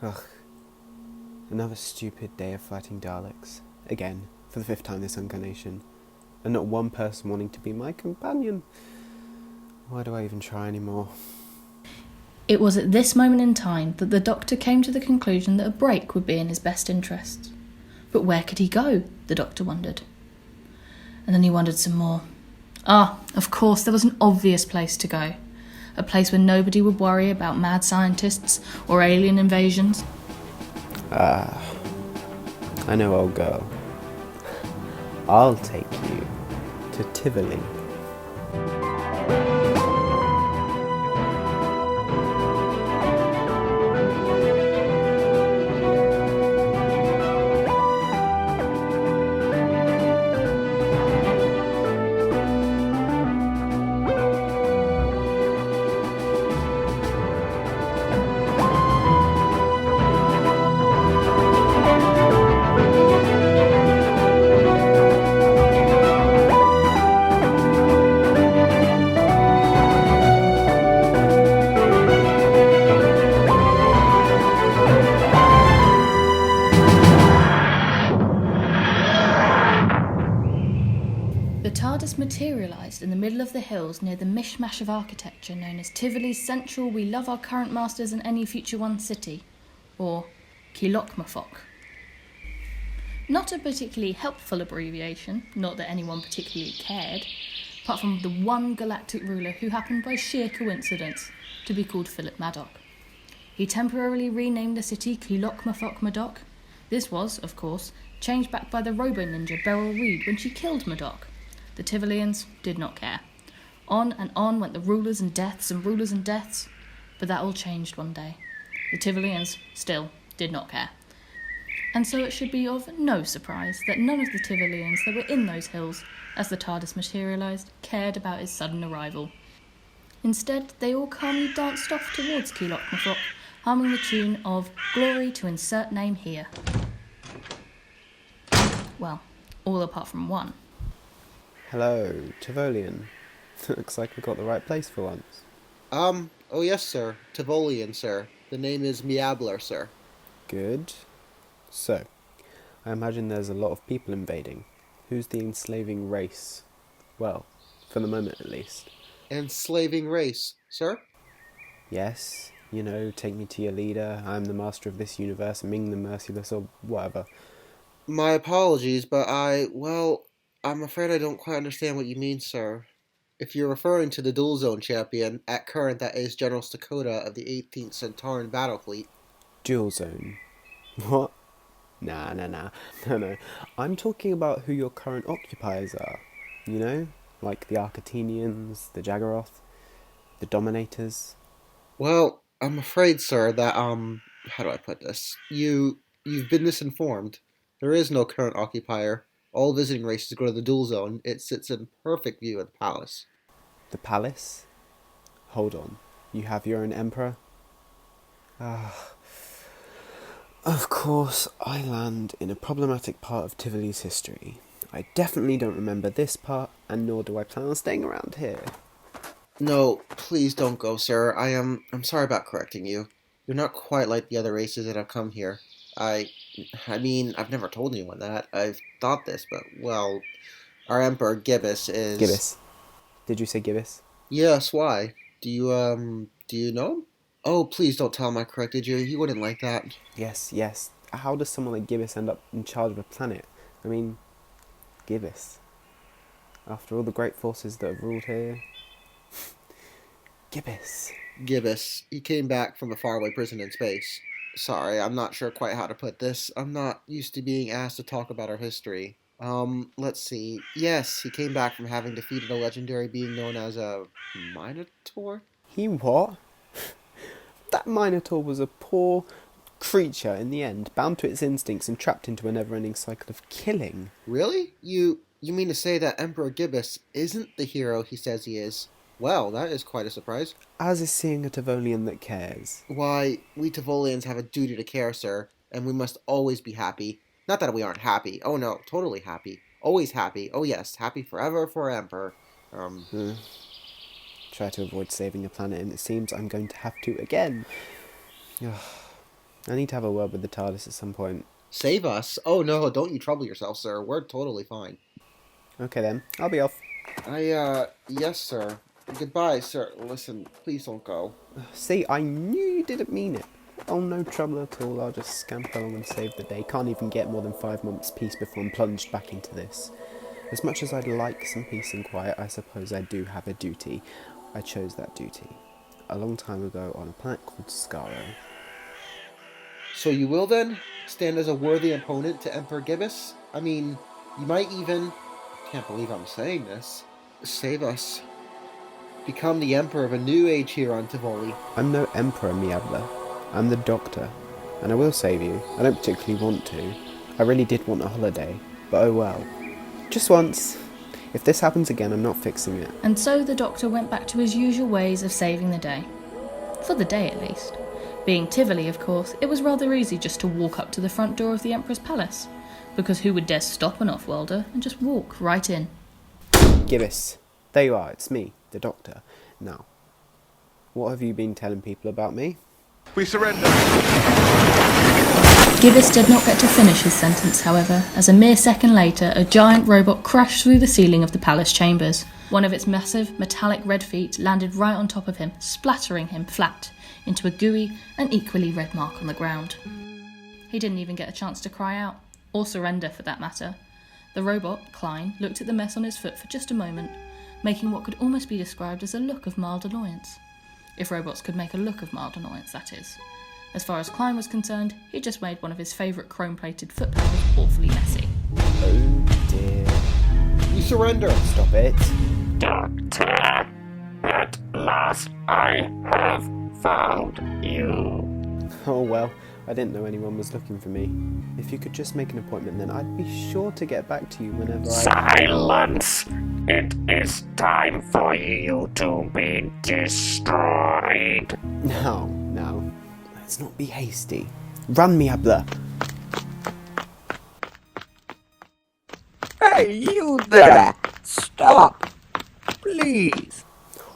Ugh. Another stupid day of fighting Daleks. Again, for the 5th time this incarnation. And not one person wanting to be my companion. Why do I even try anymore? It was at this moment in time that the Doctor came to the conclusion that a break would be in his best interests. But where could he go? The Doctor wondered. And then he wondered some more. Of course, there was an obvious place to go. A place where nobody would worry about mad scientists or alien invasions. I know, old girl. I'll take you to Tivoli. Materialised in the middle of the hills near the mishmash of architecture known as Tivoli's central We Love Our Current Masters and Any Future One city, or Kilokmafok. Not a particularly helpful abbreviation, not that anyone particularly cared, apart from the one galactic ruler who happened by sheer coincidence to be called Philip Madoc. He temporarily renamed the city Kilokmafok Madoc. This was, of course, changed back by the robo-ninja Beryl Reed when she killed Madoc. The Tivolians did not care. On and on went the rulers and deaths, but that all changed one day. The Tivolians still did not care. And so it should be of no surprise that none of the Tivolians that were in those hills, as the TARDIS materialised, cared about his sudden arrival. Instead, they all calmly danced off towards Kilokmafok, humming the tune of Glory to Insert Name Here. Well, all apart from one. Hello, Tivolian. Looks like we got the right place for once. Oh yes, sir. Tivolian, sir. The name is Mablyr, sir. Good. So, I imagine there's a lot of people invading. Who's the enslaving race? Well, for the moment at least. Enslaving race, sir? Yes, you know, take me to your leader, I'm the master of this universe, Ming the Merciless, or whatever. My apologies, but I'm afraid I don't quite understand what you mean, sir. If you're referring to the Dual Zone champion, at current that is General Stakota of the 18th Centauran Battle Fleet. Dual Zone? What? Nah. No. I'm talking about who your current occupiers are. You know? Like the Arcatinians, the Jaggeroth, the Dominators. Well, I'm afraid, sir, that, how do I put this? You've been misinformed. There is no current occupier. All visiting races go to the Dual Zone. It sits in perfect view of the palace. The palace? Hold on. You have your own emperor? Of course, I land in a problematic part of Tivoli's history. I definitely don't remember this part, and nor do I plan on staying around here. No, please don't go, sir. I'm sorry about correcting you. You're not quite like the other races that have come here. I mean, I've never told anyone that. I've thought this, but, well, our Emperor Gibbis is... Gibbis. Did you say Gibbis? Yes, why? Do you know him? Oh, please don't tell him I corrected you. He wouldn't like that. Yes. How does someone like Gibbis end up in charge of a planet? I mean, Gibbis. After all the great forces that have ruled here... Gibbis. He came back from a faraway prison in space. Sorry, I'm not sure quite how to put this. I'm not used to being asked to talk about our history. Let's see. Yes, he came back from having defeated a legendary being known as a Minotaur? He what? That Minotaur was a poor creature in the end, bound to its instincts and trapped into a never-ending cycle of killing. Really? You mean to say that Emperor Gibbis isn't the hero he says he is? Well, that is quite a surprise. As is seeing a Tivolian that cares. Why, we Tivolians have a duty to care, sir, and we must always be happy. Not that we aren't happy. Oh no, totally happy. Always happy. Oh yes, happy forever for our Emperor. Try to avoid saving a planet, and it seems I'm going to have to again. I need to have a word with the TARDIS at some point. Save us? Oh no, don't you trouble yourself, sir. We're totally fine. Okay then, I'll be off. Yes, sir. Goodbye, sir. Listen, please don't go. See, I knew you didn't mean it. Oh, no trouble at all. I'll just scamper along and save the day. Can't even get more than 5 months' peace before I'm plunged back into this. As much as I'd like some peace and quiet, I suppose I do have a duty. I chose that duty a long time ago on a planet called Skaro. So you will then stand as a worthy opponent to Emperor Gibbis? I mean, you might even, can't believe I'm saying this, save us. Become the Emperor of a new age here on Tivoli. I'm no Emperor, Mablyr. I'm the Doctor. And I will save you. I don't particularly want to. I really did want a holiday. But oh well. Just once. If this happens again, I'm not fixing it. And so the Doctor went back to his usual ways of saving the day. For the day, at least. Being Tivoli, of course, it was rather easy just to walk up to the front door of the Emperor's palace. Because who would dare stop an off-worlder and just walk right in? Gibbis. There you are, it's me, the Doctor. Now, what have you been telling people about me? We surrender. Gibbis did not get to finish his sentence, however, as a mere second later, a giant robot crashed through the ceiling of the palace chambers. One of its massive, metallic red feet landed right on top of him, splattering him flat into a gooey and equally red mark on the ground. He didn't even get a chance to cry out, or surrender for that matter. The robot, Kline, looked at the mess on his foot for just a moment, making what could almost be described as a look of mild annoyance. If robots could make a look of mild annoyance, that is. As far as Kline was concerned, he just made one of his favourite chrome-plated foot panels awfully messy. Oh dear. We surrender. Stop it. Doctor, at last I have found you. Oh well, I didn't know anyone was looking for me. If you could just make an appointment, then I'd be sure to get back to you whenever Silence! It is time for you to be destroyed. No. Let's not be hasty. Run, Mablyr. Hey, you there! Stop! Please!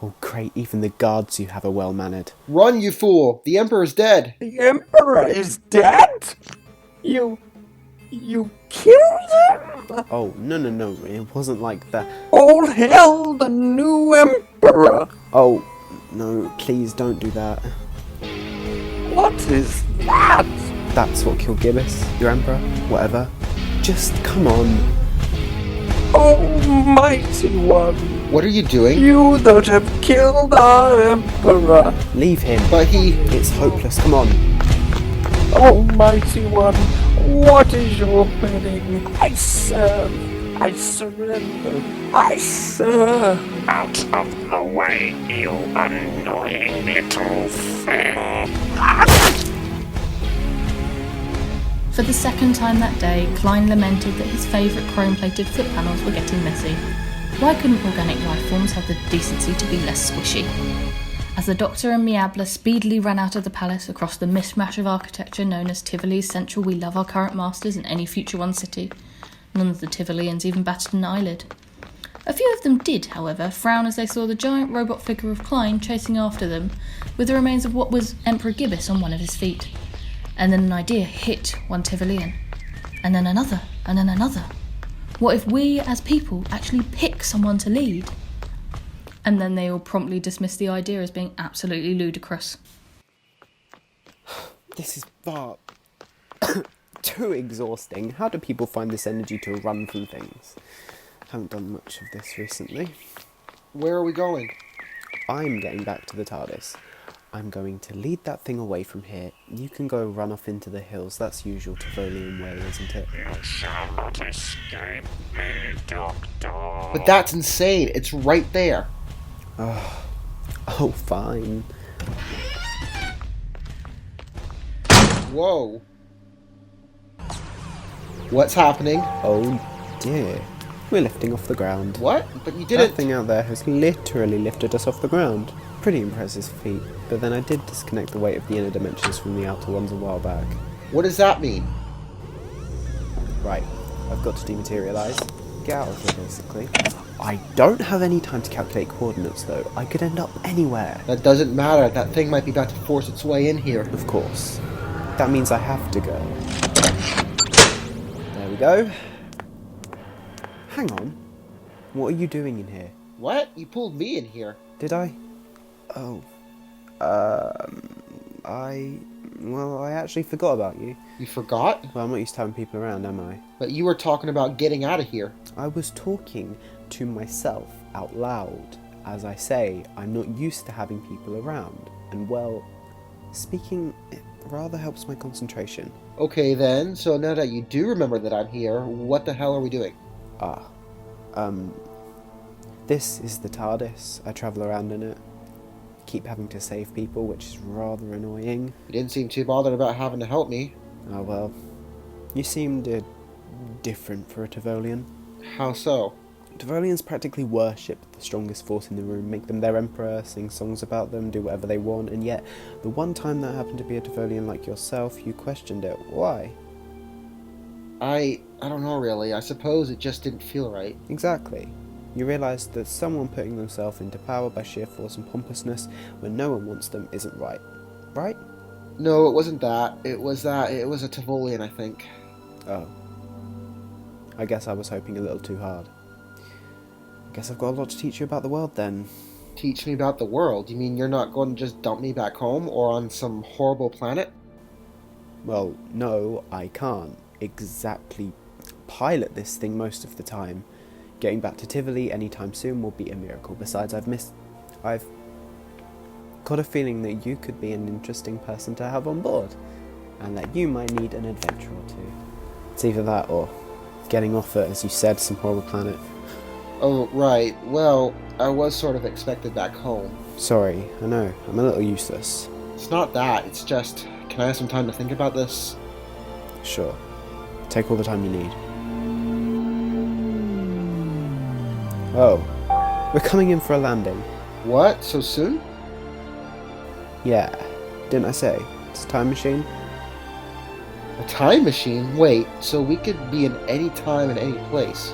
Oh great, even the guards you have are well-mannered. Run, you fool! The Emperor's dead! The Emperor is dead? You killed him? Oh, no, it wasn't like that. All hail the new Emperor! Oh, no, please don't do that. What is that? That's what killed Gibbis, your Emperor, whatever. Just come on. Almighty One! What are you doing? You that have killed our Emperor! Leave him. But he... It's hopeless, come on. Almighty One, what is your bidding? I serve, I surrender, I serve. Out of the way, you annoying little thing. For the second time that day, Kline lamented that his favourite chrome-plated foot panels were getting messy. Why couldn't organic life forms have the decency to be less squishy? As the Doctor and Mablyr speedily ran out of the palace across the mishmash of architecture known as Tivoli's central we love our current masters and any future one city, none of the Tivolians even batted an eyelid. A few of them did, however, frown as they saw the giant robot figure of Kline chasing after them, with the remains of what was Emperor Gibbis on one of his feet. And then an idea hit one Tivolian. And then another, and then another. What if we, as people, actually pick someone to lead? And then they all promptly dismissed the idea as being absolutely ludicrous. This is far too exhausting. How do people find this energy to run from things? Haven't done much of this recently. Where are we going? I'm getting back to the TARDIS. I'm going to lead that thing away from here. You can go run off into the hills. That's usual Tivolian way, isn't it? You shall not escape me, Doctor. But that's insane. It's right there. Oh, fine. Whoa. What's happening? Oh dear. We're lifting off the ground. What? But you That didn't... thing out there has literally lifted us off the ground. Pretty impressive feat, but then I did disconnect the weight of the inner dimensions from the outer ones a while back. What does that mean? Right, I've got to dematerialise. Get out of here, basically. I don't have any time to calculate coordinates, though. I could end up anywhere. That doesn't matter. That thing might be about to force its way in here. Of course. that means I have to go. There we go. Hang on. What are you doing in here? What? You pulled me in here. Did I? Oh. I actually forgot about you. You forgot? Well, I'm not used to having people around, am I? But you were talking about getting out of here. I was talking to myself out loud. As I say, I'm not used to having people around. And well, speaking, it rather helps my concentration. Okay then, so now that you do remember that I'm here, what the hell are we doing? This is the TARDIS. I travel around in it. Keep having to save people, which is rather annoying. You didn't seem too bothered about having to help me. Oh well. You seemed different for a Tivolian. How so? Tivolians practically worship the strongest force in the room, make them their emperor, sing songs about them, do whatever they want, and yet, the one time that happened to be a Tivolian like yourself, you questioned it. Why? I don't know really. I suppose it just didn't feel right. Exactly. You realise that someone putting themselves into power by sheer force and pompousness when no one wants them isn't right. Right? No, it wasn't that. It was a Tivolian, I think. Oh. I guess I was hoping a little too hard. I guess I've got a lot to teach you about the world then. Teach me about the world? You mean you're not going to just dump me back home or on some horrible planet? Well, no, I can't exactly pilot this thing most of the time. Getting back to Tivoli anytime soon will be a miracle. Besides, I've got a feeling that you could be an interesting person to have on board, and that you might need an adventure or two. It's either that or getting off at, as you said, some horrible planet. Oh, right. Well, I was sort of expected back home. Sorry, I know, I'm a little useless. It's not that, it's just, can I have some time to think about this? Sure. Take all the time you need. Oh, we're coming in for a landing. What? So soon? Yeah, didn't I say? It's a time machine. A time machine? Wait, so we could be in any time and any place?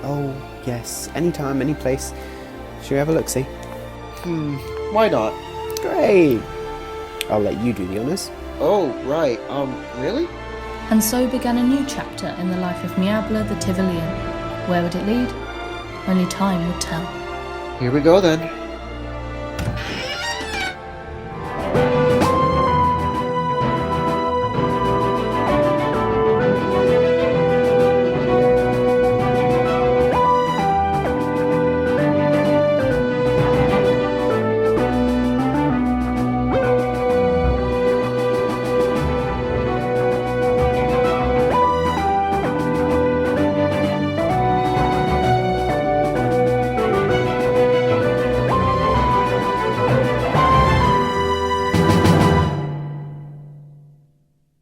Oh, yes, anytime, any place. Should we have a look-see? Why not? Great! I'll let you do the honours. Oh, right, really? And so began a new chapter in the life of Mablyr the Tivolian. Where would it lead? Only time would tell. Here we go then.